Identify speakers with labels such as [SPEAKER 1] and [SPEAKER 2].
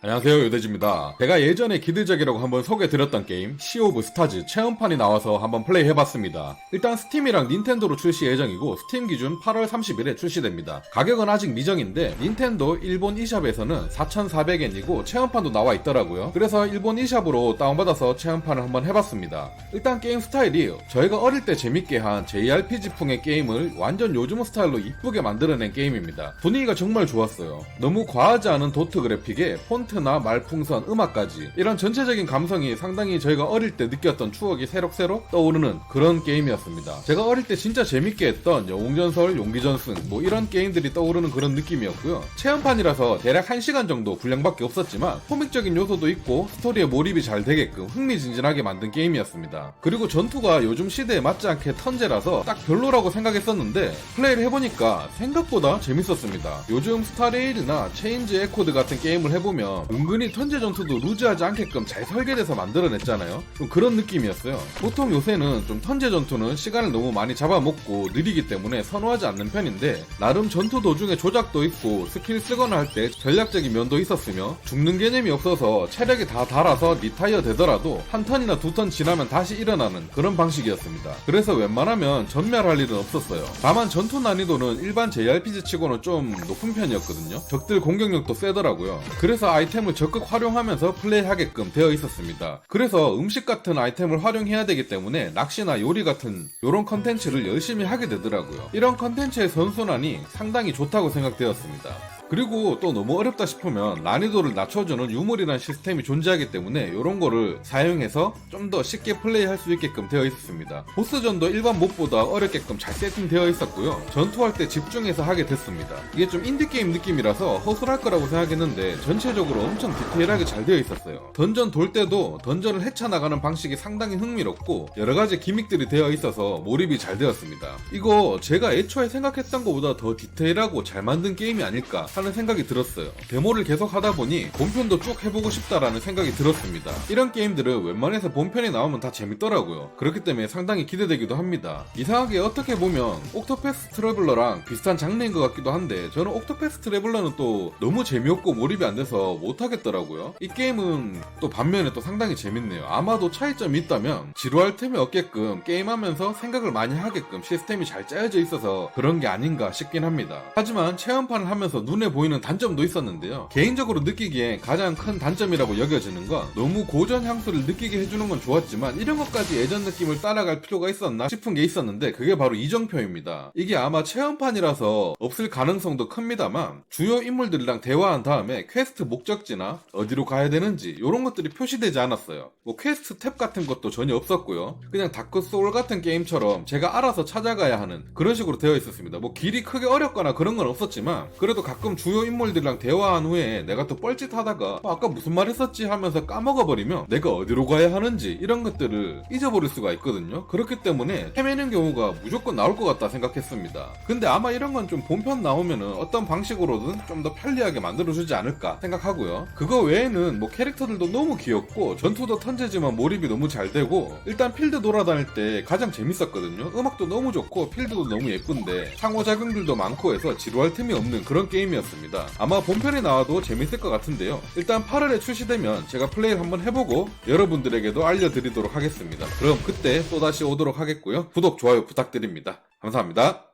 [SPEAKER 1] 안녕하세요, 요대지입니다. 제가 예전에 기대작이라고 한번 소개해드렸던 게임 시 오브 스타즈 체험판이 나와서 한번 플레이해봤습니다. 일단 스팀이랑 닌텐도로 출시 예정이고 스팀 기준 8월 30일에 출시됩니다. 가격은 아직 미정인데 닌텐도 일본 e샵에서는 4,400엔이고 체험판도 나와 있더라고요. 그래서 일본 e샵으로 다운받아서 체험판을 한번 해봤습니다. 일단 게임 스타일이 저희가 어릴 때 재밌게 한 JRPG풍의 게임을 완전 요즘 스타일로 이쁘게 만들어낸 게임입니다. 분위기가 정말 좋았어요. 너무 과하지 않은 도트 그래픽에 폰트나 말풍선, 음악까지 이런 전체적인 감성이 상당히 저희가 어릴 때 느꼈던 추억이 새록새록 떠오르는 그런 게임이었습니다. 제가 어릴 때 진짜 재밌게 했던 영웅전설, 용기전승 뭐 이런 게임들이 떠오르는 그런 느낌이었고요. 체험판이라서 대략 1시간 정도 분량밖에 없었지만 코믹적인 요소도 있고 스토리에 몰입이 잘 되게끔 흥미진진하게 만든 게임이었습니다. 그리고 전투가 요즘 시대에 맞지 않게 턴제라서 딱 별로라고 생각했었는데 플레이를 해보니까 생각보다 재밌었습니다. 요즘 스타레일이나 체인지 에코드 같은 게임을 해보면 은근히 턴제 전투도 루즈하지 않게끔 잘 설계돼서 만들어냈잖아요. 좀 그런 느낌이었어요. 보통 요새는 좀 턴제 전투는 시간을 너무 많이 잡아먹고 느리기 때문에 선호하지 않는 편인데 나름 전투 도중에 조작도 있고 스킬 쓰거나 할 때 전략적인 면도 있었으며 죽는 개념이 없어서 체력이 다 달아서 리타이어 되더라도 한 턴이나 두 턴 지나면 다시 일어나는 그런 방식이었습니다. 그래서 웬만하면 전멸할 일은 없었어요. 다만 전투 난이도는 일반 JRPG 치고는 좀 높은 편이었거든요. 적들 공격력도 세더라고요. 그래서 아이템을 적극 활용하면서 플레이하게끔 되어 있었습니다. 그래서 음식 같은 아이템을 활용해야 되기 때문에 낚시나 요리 같은 요런 컨텐츠를 열심히 하게 되더라고요. 이런 컨텐츠의 선순환이 상당히 좋다고 생각되었습니다. 그리고 또 너무 어렵다 싶으면 난이도를 낮춰주는 유물이라는 시스템이 존재하기 때문에 이런 거를 사용해서 좀 더 쉽게 플레이할 수 있게끔 되어 있었습니다. 보스전도 일반 몹보다 어렵게끔 잘 세팅되어 있었고요. 전투할 때 집중해서 하게 됐습니다. 이게 좀 인디게임 느낌이라서 허술할 거라고 생각했는데 전체적으로 엄청 디테일하게 잘 되어 있었어요. 던전 돌 때도 던전을 헤쳐나가는 방식이 상당히 흥미롭고 여러가지 기믹들이 되어 있어서 몰입이 잘 되었습니다. 이거 제가 애초에 생각했던 것보다 더 디테일하고 잘 만든 게임이 아닐까 하는 생각이 들었어요. 데모를 계속 하다 보니 본편도 쭉 해보고 싶다라는 생각이 들었습니다. 이런 게임들은 웬만해서 본편이 나오면 다 재밌더라고요. 그렇기 때문에 상당히 기대되기도 합니다. 이상하게 어떻게 보면 옥토패스 트래블러랑 비슷한 장르인 것 같기도 한데 저는 옥토패스 트래블러는 또 너무 재미없고 몰입이 안 돼서 못하겠더라고요. 이 게임은 또 반면에 또 상당히 재밌네요. 아마도 차이점이 있다면 지루할 틈이 없게끔 게임하면서 생각을 많이 하게끔 시스템이 잘 짜여져 있어서 그런 게 아닌가 싶긴 합니다. 하지만 체험판을 하면서 눈에 보이는 단점도 있었는데요. 개인적으로 느끼기엔 가장 큰 단점이라고 여겨지는 건 너무 고전 향수를 느끼게 해주는 건 좋았지만 이런 것까지 예전 느낌을 따라갈 필요가 있었나 싶은 게 있었는데 그게 바로 이정표입니다. 이게 아마 체험판이라서 없을 가능성도 큽니다만 주요 인물들이랑 대화한 다음에 퀘스트 목적지나 어디로 가야 되는지 이런 것들이 표시되지 않았어요. 뭐 퀘스트 탭 같은 것도 전혀 없었고요. 그냥 다크 소울 같은 게임처럼 제가 알아서 찾아가야 하는 그런 식으로 되어 있었습니다. 뭐 길이 크게 어렵거나 그런 건 없었지만 그래도 가끔 주요 인물들이랑 대화한 후에 내가 또 뻘짓하다가 아까 무슨 말 했었지 하면서 까먹어버리면 내가 어디로 가야 하는지 이런 것들을 잊어버릴 수가 있거든요. 그렇기 때문에 헤매는 경우가 무조건 나올 것 같다 생각했습니다. 근데 아마 이런 건 좀 본편 나오면은 어떤 방식으로든 좀 더 편리하게 만들어주지 않을까 생각하고요. 그거 외에는 뭐 캐릭터들도 너무 귀엽고 전투도 턴제지만 몰입이 너무 잘 되고 일단 필드 돌아다닐 때 가장 재밌었거든요. 음악도 너무 좋고 필드도 너무 예쁜데 상호작용들도 많고 해서 지루할 틈이 없는 그런 게임이었습니다. 아마 본편이 나와도 재밌을 것 같은데요. 일단 8월에 출시되면 제가 플레이를 한번 해보고 여러분들에게도 알려드리도록 하겠습니다. 그럼 그때 또다시 오도록 하겠고요. 구독, 좋아요 부탁드립니다. 감사합니다.